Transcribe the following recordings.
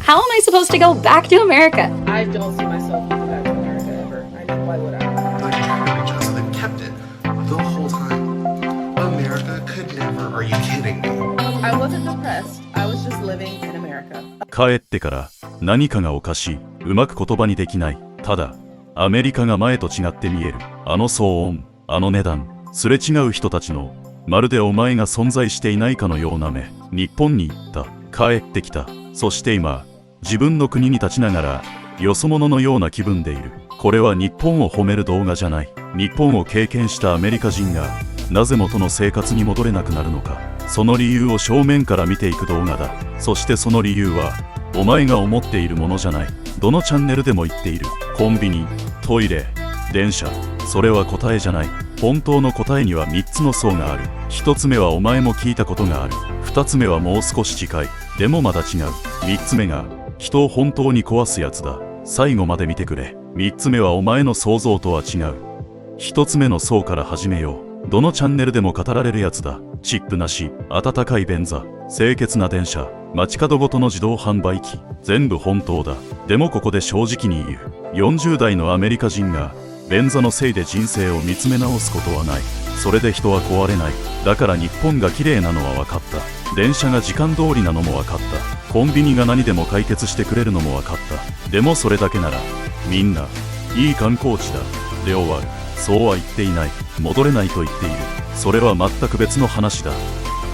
How am I supposed to go back to America? I don't see myself going back to America ever. I mean, why would I? But just they've kept it the whole time. America could never. Are you kidding me? I wasn't depressed. I was just living in America. 帰ってから何かがおかしい、うまく言葉にできない。ただアメリカが前と違って見える。あの騒音、あの値段、すれ違う人たちのまるでお前が存在していないかのような目。日本に行った、帰ってきた。そして今自分の国に立ちながらよそ者のような気分でいる。これは日本を褒める動画じゃない。日本を経験したアメリカ人がなぜ元の生活に戻れなくなるのか、その理由を正面から見ていく動画だ。そしてその理由はお前が思っているものじゃない。どのチャンネルでも言っている。コンビニ、トイレ、電車、それは答えじゃない。本当の答えには3つの層がある。1つ目はお前も聞いたことがある。2つ目はもう少し近い、でもまだ違う。3つ目が人を本当に壊すやつだ。最後まで見てくれ。3つ目はお前の想像とは違う。1つ目の層から始めよう。どのチャンネルでも語られるやつだ。チップなし、温かい便座、清潔な電車、街角ごとの自動販売機、全部本当だ。でもここで正直に言う。40代のアメリカ人が便座のせいで人生を見つめ直すことはない。それで人は壊れない。だから日本が綺麗なのは分かった。電車が時間通りなのも分かった。コンビニが何でも解決してくれるのも分かった。でもそれだけならみんないい観光地だで終わる。そうは言っていない。戻れないと言っている。それは全く別の話だ。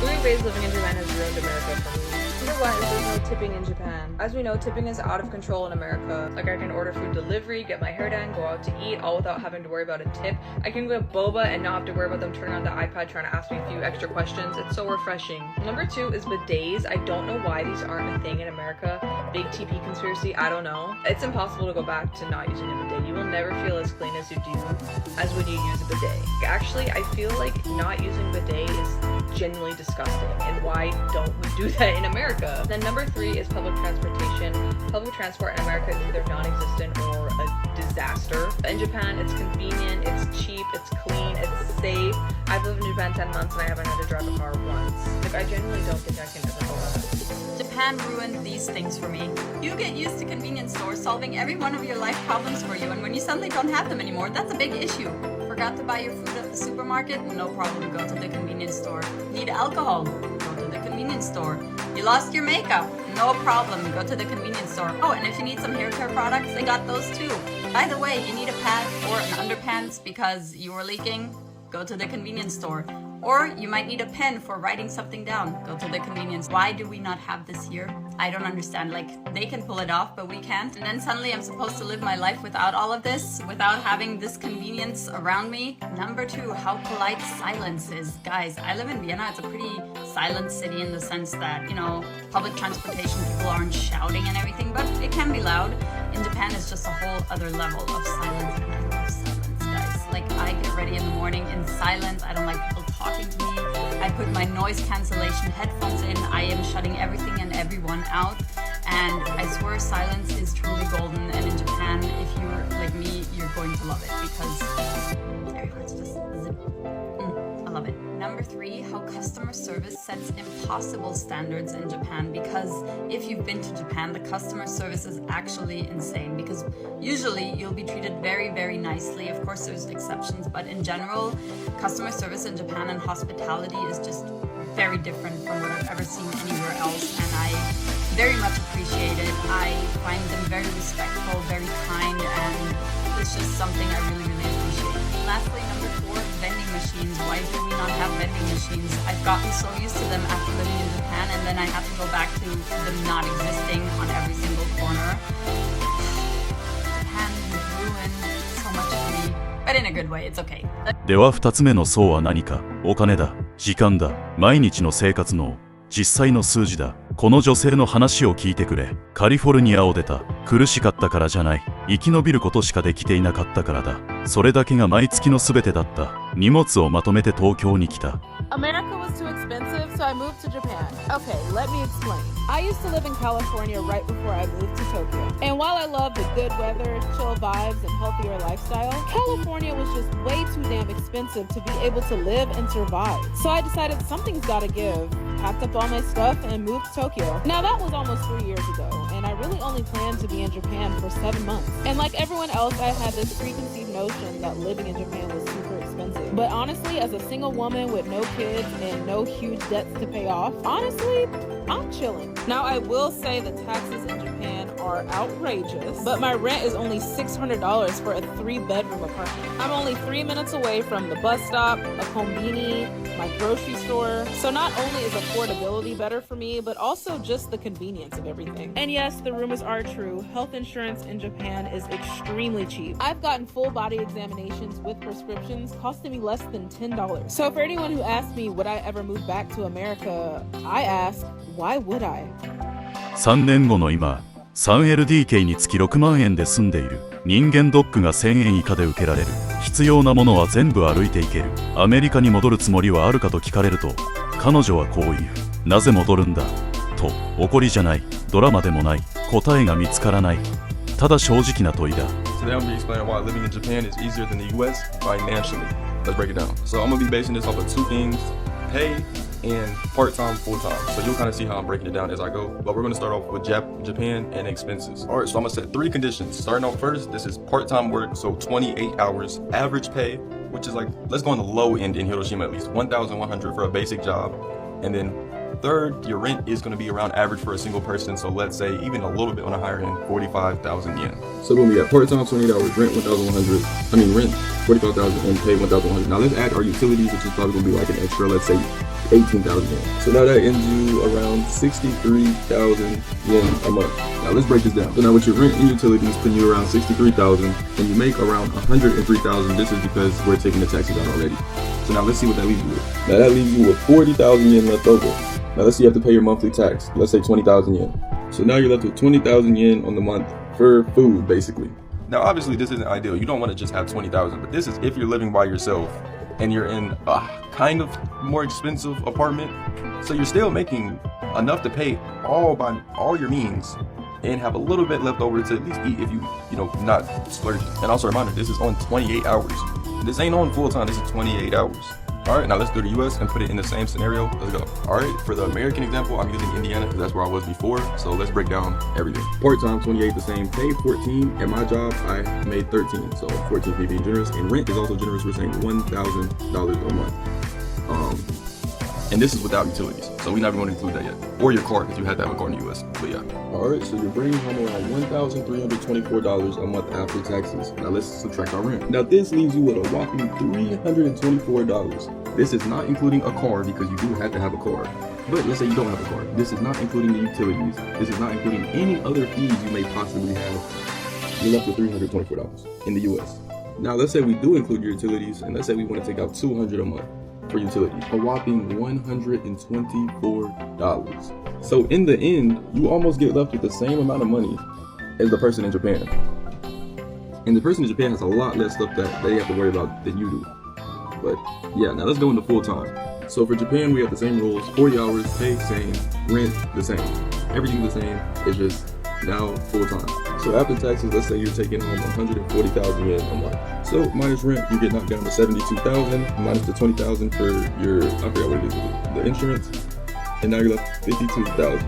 Three ways living in Japan has ruined America for me. Number one is there's no tipping in Japan. As we know, tipping is out of control in America. Like I can order food delivery, get my hair done, go out to eat, all without having to worry about a tip. I can get boba and not have to worry about them turning on the iPad trying to ask me a few extra questions. It's so refreshing. Number two is bidets. I don't know why these aren't a thing in America. Big TP conspiracy, I don't know. It's impossible to go back to not using a bidet. You will never feel as clean as you do as when you use a bidet. Actually, I feel like not using bidet is genuinely disgusting. And why don't we do that in America? Then number three is public transportation. Public transport in America is either non-existent or a disaster. In Japan, it's convenient, it's cheap, it's clean, it's safe. I've lived in Japan 10 months and I haven't had to drive a car once. Like, I genuinely don't think I can ever go back. Japan ruined these things for me. You get used to convenience stores solving every one of your life problems for you, and when you suddenly don't have them anymore, that's a big issue. Forgot to buy your food at the supermarket? No problem, go to the convenience store. Need alcohol? Go to the convenience store. You lost your makeup? No problem, go to the convenience store. Oh, and if you need some hair care products, they got those too. By the way, you need a pad or an underpants because you were leaking? Go to the convenience store. Or you might need a pen for writing something down. Go to the convenience. Why do we not have this here? I don't understand. Like, they can pull it off, but we can't. And then suddenly I'm supposed to live my life without all of this, without having this convenience around me. Number two, how polite silence is. Guys, I live in Vienna. It's a pretty silent city in the sense that, you know, public transportation, people aren't shouting and everything, but it can be loud. In Japan, it's just a whole other level of silence, and I love silence, guys. Like, I get ready in the morning in silence. I don't like people talking to me. I put my noise cancellation headphones in. I am shutting everything and everyone out. And I swear silence is truly golden. And in Japan, if you're like me, you're going to love it because everyone's just zip. I love it. Number three, how customer service sets impossible standards in Japan, because if you've been to Japan, the customer service is actually insane, because usually you'll be treated very, very nicely. Of course, there's exceptions, but in general, customer service in Japan and hospitality is just very different from what I've ever seen anywhere else, and I very much appreciate it. I find them very respectful, very kind, and it's just something I really, really appreciate. Lastly, number four, vending machines. Why do we not have vending machines? I've gotten so used to them after living in Japan, and then I have to go back to them not existing on every single corner. Japan ruined so much for me, but in a good way. It's okay. では2つ目の層は何か。お金だ、時間だ、毎日の生活の実際の数字だ。この女性の話を聞いてくれ。カリフォルニアを出た。苦しかったからじゃない。生き延びることしかできていなかったからだ。それだけが毎月の全てだった。荷物をまとめて東京に来た。America was too expensive, so I moved to Japan. Okay, let me explain. I used to live in California right before I moved to Tokyo. And while I love the good weather, chill vibes, and healthier lifestyle, California was just way too damn expensive to be able to live and survive. So I decided something's gotta give. Packed up all my stuff and moved to Tokyo. Now that was almost 3 years ago, and I really only planned to be in Japan for 7 months. And like everyone else, I had this preconceived notion that living in Japan was super expensive. But honestly, as a single woman with no kids and no huge debts to pay off, honestly, I'm chilling. Now, I will say the taxes in Japan are outrageous, but my rent is only $600 for a 3-bedroom apartment. I'm only 3 minutes away from the bus stop, a combini, my grocery store. So not only is affordability better for me, but also just the convenience of everything. And yes, the rumors are true. Health insurance in Japan is extremely cheap. I've gotten full body examinations with prescriptions costing me less than $10. So for anyone who asks me, would I ever move back to America? I ask, why would I? 3年後の今、3LDK につき6万円で住んでいる。人間ドックが1000円以下で受けられる。必要なものは全部歩いていける。アメリカに戻るつもりはあるかと聞かれると、彼女はこう言う。なぜ戻るんだと、怒りじゃない、ドラマでもない、答えが見つからない。ただ正直な問いだ。Today I'm going to be explaining why living in Japan is easier than the US financially. Let's break it down. So I'm going to be basing this off of 2 things, pay and part-time, full-time. So you'll kind of see how I'm breaking it down as I go. But we're going to start off with Japan and expenses. All right, so I'm going to set 3 conditions. Starting off first, this is part-time work, so 28 hours. Average pay, which is like, let's go on the low end in Hiroshima at least, 1,100 for a basic job. And then third, your rent is going to be around average for a single person. So let's say even a little bit on a higher end, 45,000 yen. So when we got part-time, 28 hours, rent 1,100. Rent 45,000 and pay 1,100. Now let's add our utilities, which is probably going to be like an extra, let's say 18,000 yen. So now that ends you around 63,000 yen a month. Now let's break this down. So now with your rent and utilities putting you around 63,000 and you make around 103,000, this is because we're taking the taxes out already. So now let's see what that leaves you with. Now that leaves you with 40,000 yen left over. Now let's say you have to pay your monthly tax. Let's say 20,000 yen. So now you're left with 20,000 yen on the month for food, basically. Now obviously this isn't ideal. You don't want to just have 20,000, but this is if you're living by yourself and you're in a kind of more expensive apartment. So you're still making enough to pay all your means and have a little bit left over to at least eat if you not splurging. And also a reminder, this is on 28 hours. This ain't on full time, this is 28 hours. All right, now let's do the US and put it in the same scenario. Let's go. All right, for the American example, I'm using Indiana because that's where I was before. So let's break down everything. Part-time, 28 the same, pay 14. At my job, I made 13. So 14 me being generous. And rent is also generous. We're saying $1,000 a month. And this is without utilities. So we're not even going to include that yet. Or your car, if you had to have a car in the US. But yeah. All right, so you're bringing home around $1,324 a month after taxes. Now let's subtract our rent. Now this leaves you with a whopping $324. This is not including a car because you do have to have a car. But let's say you don't have a car. This is not including the utilities. This is not including any other fees you may possibly have. You're left with $324 in the US. Now let's say we do include your utilities and let's say we want to take out $200 a month for utilities, a whopping $124. So in the end, you almost get left with the same amount of money as the person in Japan. And the person in Japan has a lot less stuff that they have to worry about than you do. But yeah, now let's go into full time. So for Japan, we have the same rules, 40 hours, pay same, rent the same. Everything's the same, it's just now full time. So after taxes, let's say you're taking home 140,000 yen a month. So minus rent, you get knocked down to 72,000, minus the 20,000 for your, I forgot what it is, the insurance, and now you're left 52,000.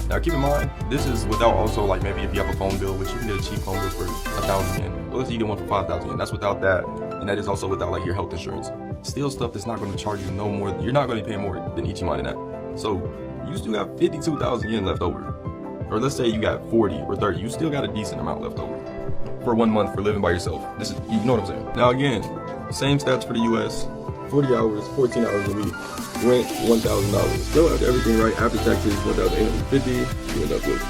Now keep in mind, this is without also like maybe if you have a phone bill, which you can get a cheap phone bill for 1,000 yen. But let's say you get one for 5,000 yen, that's without that, and that is also without like your health insurance. Still stuff that's not going to charge you no more, you're not going to pay more than Ichiman in that. So you still have 52,000 yen left over. Or let's say you got 40 or 30, you still got a decent amount left over for 1 month for living by yourself. This is, you know what I'm saying? Now again, same stats for the US, 40 hours, 14 hours a week, rent $1,000. Still after everything right, after taxes, 1,850, you end up with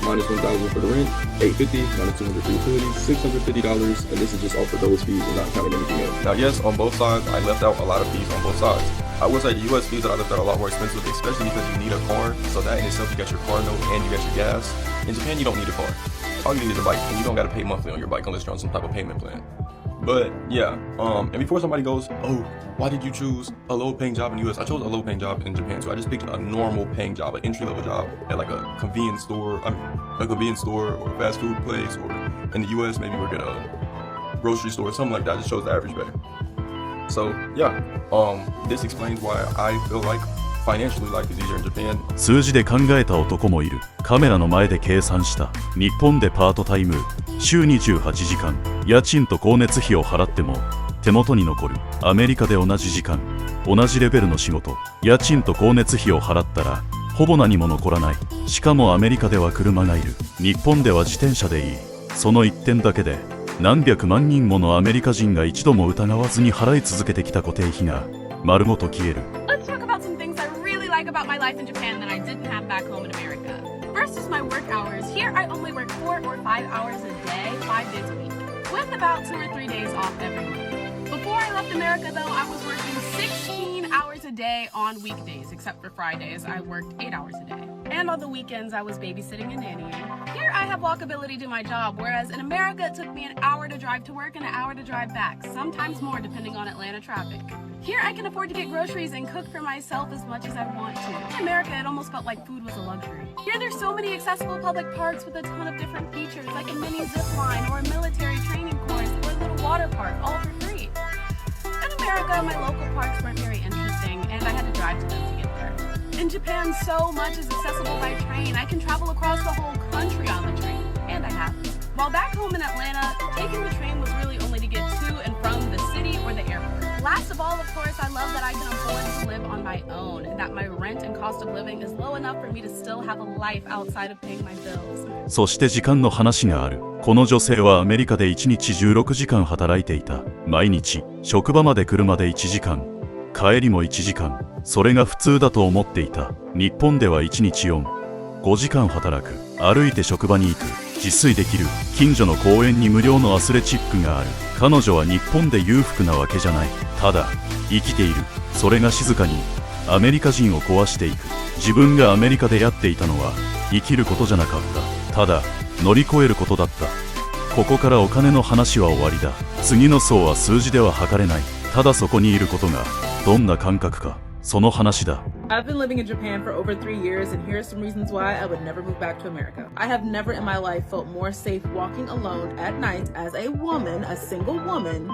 minus 1,000 for the rent, 850 minus 200 for utilities, $650, and this is just off of those fees and not counting anything else. Now yes, on both sides, I left out a lot of fees on both sides. I will say the US fees that I left out are a lot more expensive, especially because you need a car. So that in itself, you got your car note and you got your gas. In Japan, you don't need a car. All you need is a bike, and you don't got to pay monthly on your bike unless you're on some type of payment plan. But yeah, and before somebody goes, oh, why did you choose a low-paying job in the US? I chose a low-paying job in Japan, so I just picked a normal-paying job, an entry-level job at like a convenience store, or a fast food place, or in the US, maybe work at a grocery store, something like that. I just chose the average pay. So yeah, this explains why I feel like financially life is easier in Japan. 数字で考えた男もいる。カメラの前で計算した。日本でパートタイム週28時間、家賃と光熱費を払っても手元に残る。アメリカで同じ時間、同じレベルの仕事、家賃と光熱費を払ったらほぼ何も残らない。しかもアメリカでは車がいる。日本では自転車でいい。その一点だけで何百万人ものアメリカ人が一度も疑わずに払い続けてきた固定費が丸ごと消える。 Let's talk about some things I really like about my life in Japan that I didn't have back home in America. First is my work hours. Here I only work 4 or 5 hours a day, 5 days a week, with about 2 or 3 days off every month. Before I left America though, I was working 16 hours a day on weekdays, except for Fridays. I worked 8 hours a day. And on the weekends, I was babysitting and nannying. Here, I have walkability to my job, whereas in America, it took me an hour to drive to work and an hour to drive back, sometimes more depending on Atlanta traffic. Here, I can afford to get groceries and cook for myself as much as I want to. In America, it almost felt like food was a luxury. Here, there's so many accessible public parks with a ton of different features, like a mini zip line or a military training course or a little water park, all for free. In America, my local parks weren't very interesting, and I had to drive to them to get there. In Japan, so much is accessible by train. I can travel across the whole country on the train, and I have. While back home in Atlanta, taking the train was really only to get to and from the city or the airport. Last of all, of course, I love that I can afford to live on my own, and that my rent and cost of living is low enough for me to still have a life outside of paying my bills. そして時間の話がある。この女性はアメリカで1日16時間働いていた。毎日職場まで車で1時間、帰りも1時間。それが普通だと思っていた。日本では1日4、5時間働く。歩いて職場に行く。自炊できる。近所の公園に無料のアスレチックがある。彼女は日本で裕福なわけじゃない。ただ生きている。それが静かにアメリカ人を壊していく。自分がアメリカでやっていたのは生きることじゃなかった。ただ乗り越えることだった。ここからお金の話は終わりだ。次の層は数字では測れない。ただそこにいることがどんな感覚か、その話だ。 I've been living in Japan for over 3 years, and here are some reasons why I would never move back to America. I have never in my life felt more safe walking alone at night as a woman, a single woman,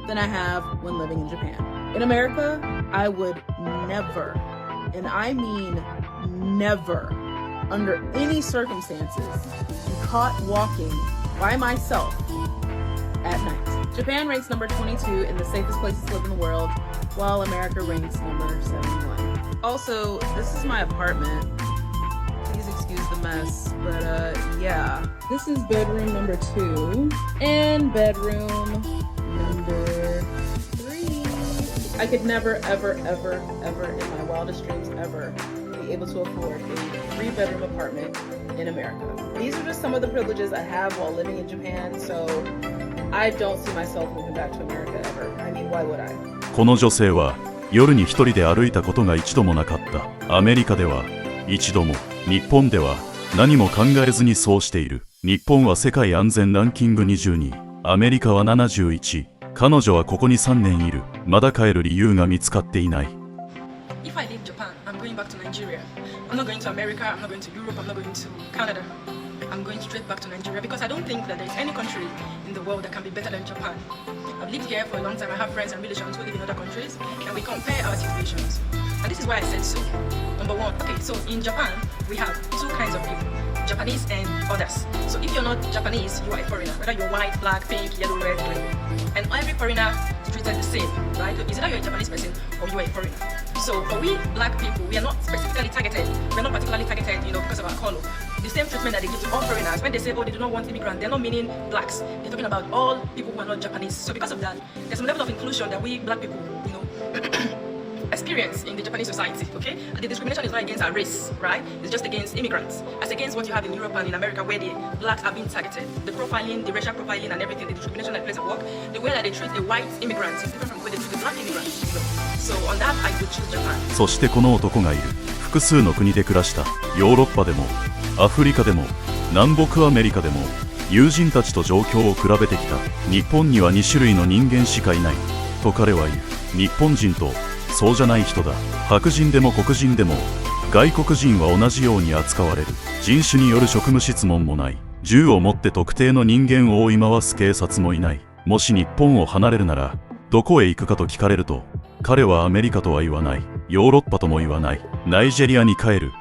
than I have when living in Japan. In America, I would never, and I mean never, under any circumstances, be caught walking by myself at night. Japan ranks number 22 in the safest places to live in the world, while America ranks number 71. Also, this is my apartment. Please excuse the mess, but yeah. This is bedroom number 2 and bedroom number 3. I could never, ever, ever, ever in my wildest dreams ever be able to afford a 3-bedroom apartment in America. These are just some of the privileges I have while living in Japan, so I don't see myself moving back to America ever. I mean, why would I? この女性は夜に一人で歩いたことが一度もなかった。アメリカでは一度も、日本では何も考えずにそうしている。日本は世界安全ランキング22、アメリカは71。彼女はここに3年いる。まだ帰る理由が見つかっていない。If I leave Japan, I'm going back to Nigeria. I'm not going to America, I'm not going to Europe, I'm not going to Canada. I'm going straight back to Nigeria because I don't think that there's any country in the world that can be better than Japan. I've lived here for a long time, I have friends and relations who live in other countries, and we compare our situations. And this is why I said so. Number one, okay, so in Japan, we have 2 kinds of people, Japanese and others. So if you're not Japanese, you are a foreigner, whether you're white, black, pink, yellow, red, green. And every foreigner is treated the same, right? It's either you're a Japanese person or you are a foreigner. So for we black people, we are not specifically targeted. We're not particularly targeted, because of our color. The same treatment that they give to all foreigners. When they say, oh, they do not want immigrants, they're not meaning blacks. They're talking about all people who are not Japanese. So because of that, there's some level of inclusion that we black people, experience in the Japanese society, okay? And the discrimination is not against our race, right? It's just against immigrants. As against what you have in Europe and in America where the blacks are being targeted. The profiling, the racial profiling and everything, the discrimination that plays at work, the way that they treat the white immigrants is different from the way they treat the black immigrants, So on that, I would choose Japan. そしてこの男がいる。複数の国で暮らした。ヨーロッパでも、アフリカでも、南北アメリカでも、友人たちと状況を比べてきた。日本には2種類の人間しかいない。と彼は言う。日本人と、そうじゃない人だ。白人でも黒人でも外国人は同じように扱われる。人種による職務質問もない。銃を持って特定の人間を追い回す警察もいない。もし日本を離れるならどこへ行くかと聞かれると彼はアメリカとは言わない。ヨーロッパとも言わないナイジェリアに帰る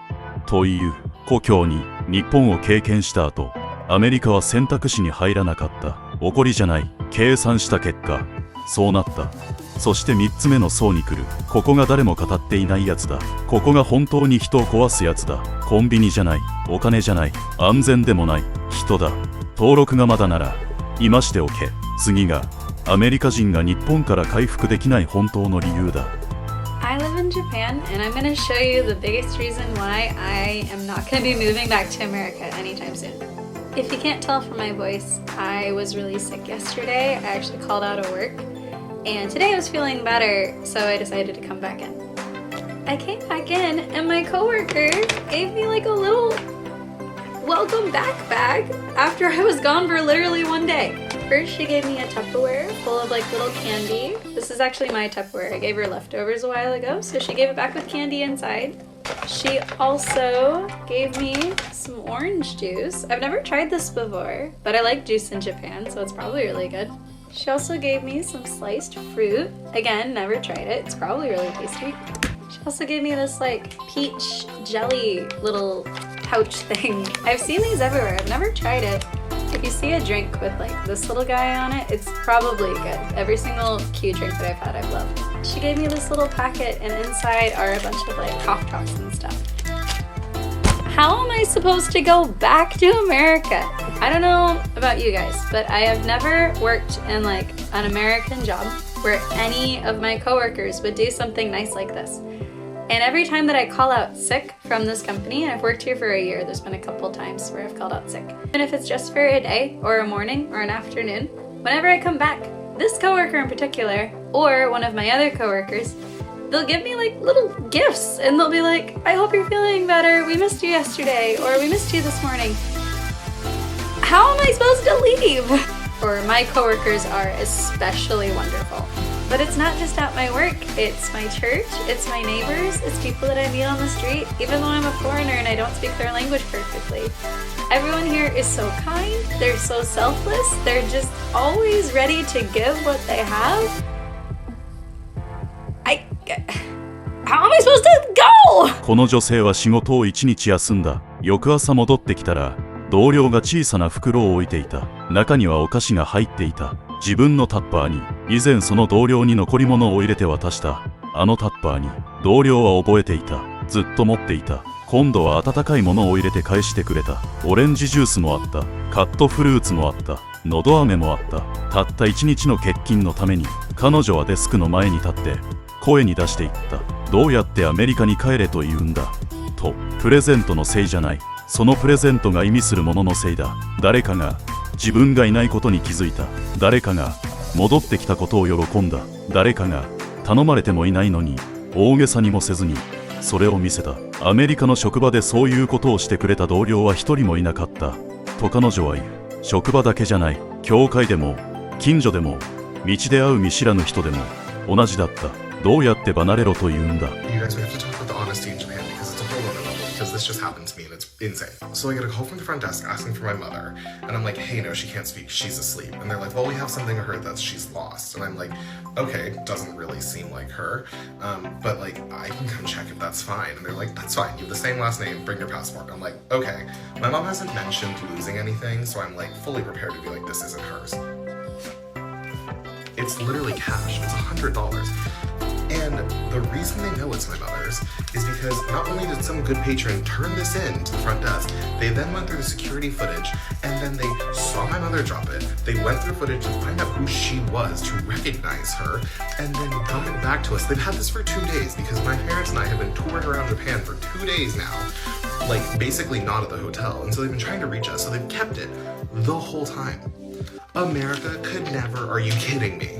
という故郷に日本を経験した後、アメリカは選択肢に入らなかった。怒りじゃない、計算した結果そうなった。そして3つ目の層に来る。ここが誰も語っていないやつだ。ここが本当に人を壊すやつだ。コンビニじゃない、お金じゃない、安全でもない、人だ。登録がまだなら今しておけ。次がアメリカ人が日本から回復できない本当の理由だ。I live in Japan, and I'm going to show you the biggest reason why I am not going to be moving back to America anytime soon. If you can't tell from my voice, I was really sick yesterday. I actually called out of work, and today I was feeling better, so I decided to come back in. I came back in, and my coworker gave me like a little welcome back bag after I was gone for literally one day. First, she gave me a Tupperware full of like little candy. This is actually my Tupperware. I gave her leftovers a while ago, so she gave it back with candy inside. She also gave me some orange juice. I've never tried this before, but I like juice in Japan, so it's probably really good. She also gave me some sliced fruit. Again, never tried it. It's probably really tasty. She also gave me this like peach jelly little pouch thing. I've seen these everywhere. I've never tried it. If you see a drink with like this little guy on it, it's probably good. Every single Q drink that I've had, I've loved. She gave me this little packet, and inside are a bunch of like cough drops and stuff. How am I supposed to go back to America? I don't know about you guys, but I have never worked in like an American job where any of my coworkers would do something nice like this. And every time that I call out sick from this company, and I've worked here for a year, there's been a couple times where I've called out sick. And if it's just for a day or a morning or an afternoon, whenever I come back, this coworker in particular, or one of my other coworkers, they'll give me like little gifts, and they'll be like, I hope you're feeling better, we missed you yesterday, or we missed you this morning. How am I supposed to leave? Or my coworkers are especially wonderful. But it's not just at my work, it's my church, it's my neighbors, it's people that I meet on the street, even though I'm a foreigner and I don't speak their language perfectly. Everyone here is so kind, they're so selfless, they're just always ready to give what they have. How am I supposed to go? この女性は仕事を1日休んだ。翌朝戻ってきたら、同僚が小さな袋を置いていた。中にはお菓子が入っていた。自分のタッパーに以前その同僚に残り物を入れて渡した。あのタッパーに同僚は覚えていた。ずっと持っていた。今度は温かいものを入れて返してくれた。オレンジジュースもあった。カットフルーツもあった。のど飴もあった。たった1日の欠勤のために彼女はデスクの前に立って声に出していった。どうやってアメリカに帰れと言うんだと。プレゼントのせいじゃない。そのプレゼントが意味するもののせいだ。誰かが自分がいないことに気づいた。誰かが戻ってきたことを喜んだ。誰かが頼まれてもいないのに大げさにもせずにそれを見せた。アメリカの職場でそういうことをしてくれた同僚は一人もいなかったと彼女は言う。職場だけじゃない。教会でも近所でも道で会う見知らぬ人でも同じだった。どうやって離れろと言うんだ。 You guys, we have to talk about the honesty in Japan because it's a whole other level. Because this just happened to me and it's insane. So I get a call from the front desk asking for my mother, and I'm like, hey, no, she can't speak, she's asleep. And they're like, well, we have something to her that she's lost. And I'm like, okay, doesn't really seem like her, but like I can come check if that's fine. And they're like, that's fine, you have the same last name, bring your passport. I'm like, okay. My mom hasn't mentioned losing anything, so I'm like fully prepared to be like, this isn't hers. It's literally cash. It's $100. And the reason they know it's my mother's is because not only did some good patron turn this in to the front desk, they then went through the security footage and then they saw my mother drop it. They went through footage to find out who she was, to recognize her, and then brought it back to us. They've had this for 2 days because my parents and I have been touring around Japan for 2 days now, like basically not at the hotel. And so they've been trying to reach us, so they've kept it the whole time. America could never, are you kidding me?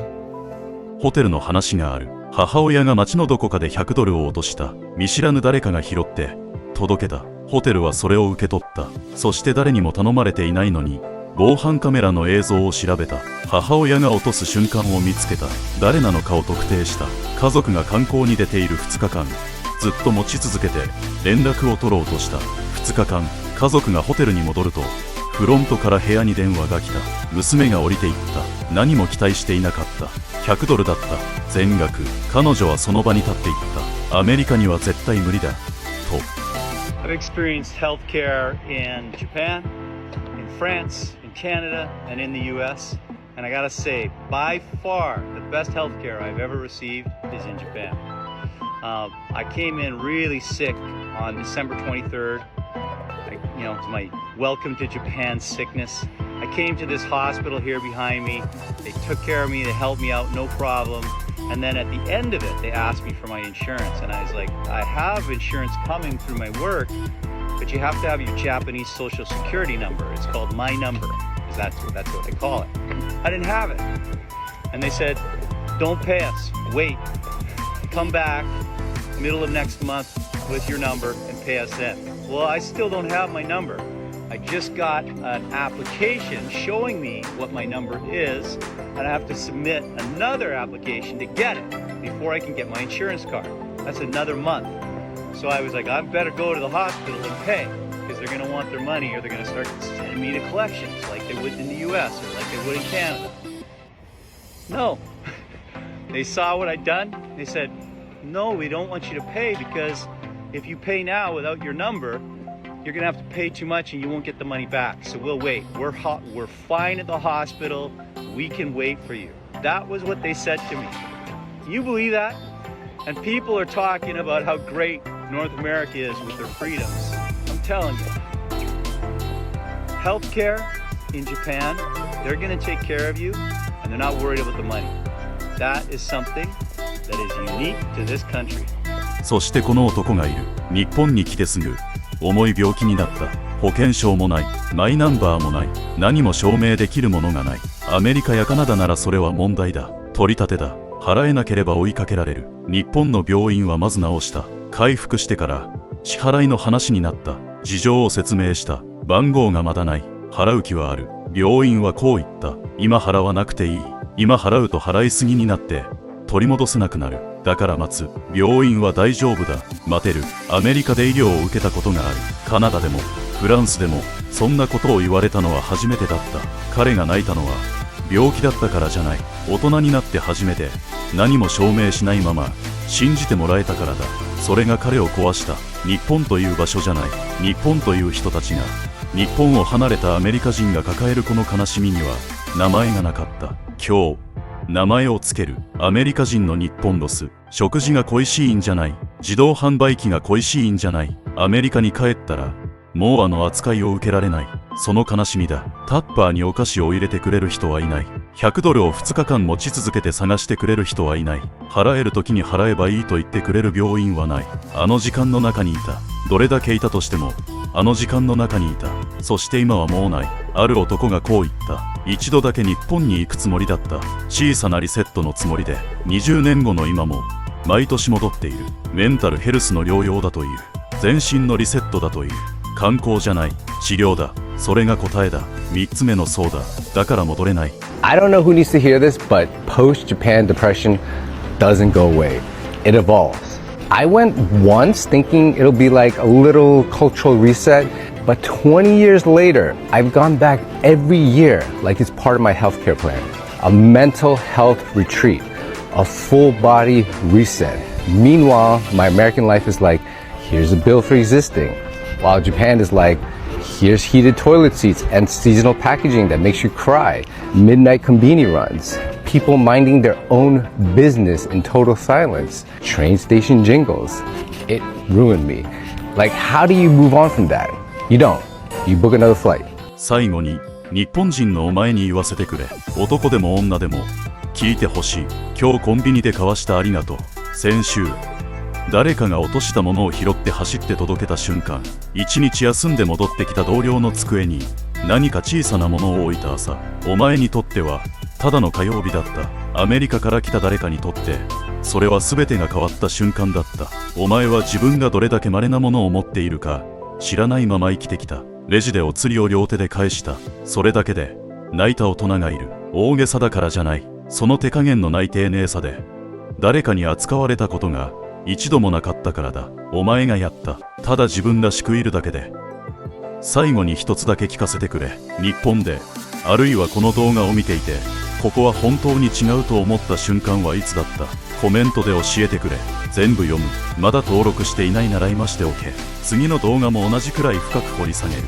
ホテルの話がある。母親が街のどこかで100ドルを落とした。見知らぬ誰かが拾って届けた。ホテルはそれを受け取った。そして誰にも頼まれていないのに防犯カメラの映像を調べた。母親が落とす瞬間を見つけた。誰なのかを特定した。家族が観光に出ている2日間ずっと持ち続けて連絡を取ろうとした。2日間家族がホテルに戻るとフロントから部屋に電話が来た。娘が降りていった。何も期待していなかった。100ドルだった。全額。彼女はその場に立っていった。アメリカには絶対無理だ。と。I've experienced healthcare in Japan, in France, in Canada, and in the US. And I gotta say, by far, the best healthcare I've ever received is in Japan. I came in really sick on December 23rd. It's my welcome to Japan sickness. I came to this hospital here behind me. They took care of me, they helped me out, no problem. And then at the end of it, they asked me for my insurance. And I was like, I have insurance coming through my work, but you have to have your Japanese social security number. It's called my number, because that's what they call it. I didn't have it. And they said, don't pay us, wait. Come back middle of next month with your number and pay us in. Well, I still don't have my number. I just got an application showing me what my number is, and I have to submit another application to get it before I can get my insurance card. That's another month. So I was like, I better go to the hospital and pay, because they're gonna want their money, or they're gonna start sending me to collections like they would in the US or like they would in Canada. No. They saw what I'd done. They said, no, we don't want you to pay, because if you pay now without your number, you're gonna have to pay too much and you won't get the money back. So we'll wait. We're fine at the hospital. We can wait for you. That was what they said to me. Can you believe that? And people are talking about how great North America is with their freedoms. I'm telling you. Healthcare in Japan, they're gonna take care of you and they're not worried about the money. That is something that is unique to this country. そしてこの男がいる。日本に来てすぐ重い病気になった。保険証もない、マイナンバーもない、何も証明できるものがない。アメリカやカナダならそれは問題だ。取り立てだ。払えなければ追いかけられる。日本の病院はまず治した。回復してから支払いの話になった。事情を説明した。番号がまだない。払う気はある。病院はこう言った。今払わなくていい。今払うと払いすぎになって取り戻せなくなる。だから待つ。病院は大丈夫だ。待てる。アメリカで医療を受けたことがある。カナダでもフランスでもそんなことを言われたのは初めてだった。彼が泣いたのは病気だったからじゃない。大人になって初めて何も証明しないまま信じてもらえたからだ。それが彼を壊した。日本という場所じゃない。日本という人たちが、日本を離れたアメリカ人が抱えるこの悲しみには名前がなかった。今日名前をつける。アメリカ人の日本ロス。食事が恋しいんじゃない。自動販売機が恋しいんじゃない。アメリカに帰ったらもうあの扱いを受けられない。その悲しみだ。タッパーにお菓子を入れてくれる人はいない。100ドルを2日間持ち続けて探してくれる人はいない。払える時に払えばいいと言ってくれる病院はない。あの時間の中にいた。どれだけいたとしてもあの時間の中にいた。そして今はもうない。ある男がこう言った。一度だけ日本に行くつもりだった。小さなリセットのつもりで20年後の今も毎年戻っている。メンタルヘルスの療養だという。全身のリセットだという。観光じゃない。治療だ。それが答えだ。三つ目の層だ。だから戻れない。 I don't know who needs to hear this, but post-Japan depression doesn't go away. It evolves. I went once thinking it'll be like a little cultural reset, but 20 years later, I've gone back every year like it's part of my healthcare plan. A mental health retreat, a full body reset. Meanwhile, my American life is like, here's a bill for existing. While Japan is like, here's heated toilet seats and seasonal packaging that makes you cry. Midnight konbini runs. People minding their own business in total silence. Train station jingles. It ruined me. Like, how do you move on from that? You don't. You book another flight. 最後に日本人のお前に言わせてくれ。男でも女でも聞いてほしい。今日コンビニで交わしたありがとう。先週誰かが落としたものを拾って走って届けた瞬間、一日休んで戻ってきた同僚の机に何か小さなものを置いた朝、お前にとってはただの火曜日だった。アメリカから来た誰かにとってそれは全てが変わった瞬間だった。お前は自分がどれだけ稀なものを持っているか知らないまま生きてきた。レジでお釣りを両手で返した。それだけで泣いた大人がいる。大げさだからじゃない。その手加減のない丁寧さで誰かに扱われたことが一度もなかったからだ。お前がやった。ただ自分らしくいるだけで最後に一つだけ聞かせてくれ。日本で、あるいはこの動画を見ていて、ここは本当に違うと思った瞬間はいつだった？コメントで教えてくれ。全部読む。まだ登録していないなら今しておけ。次の動画も同じくらい深く掘り下げる。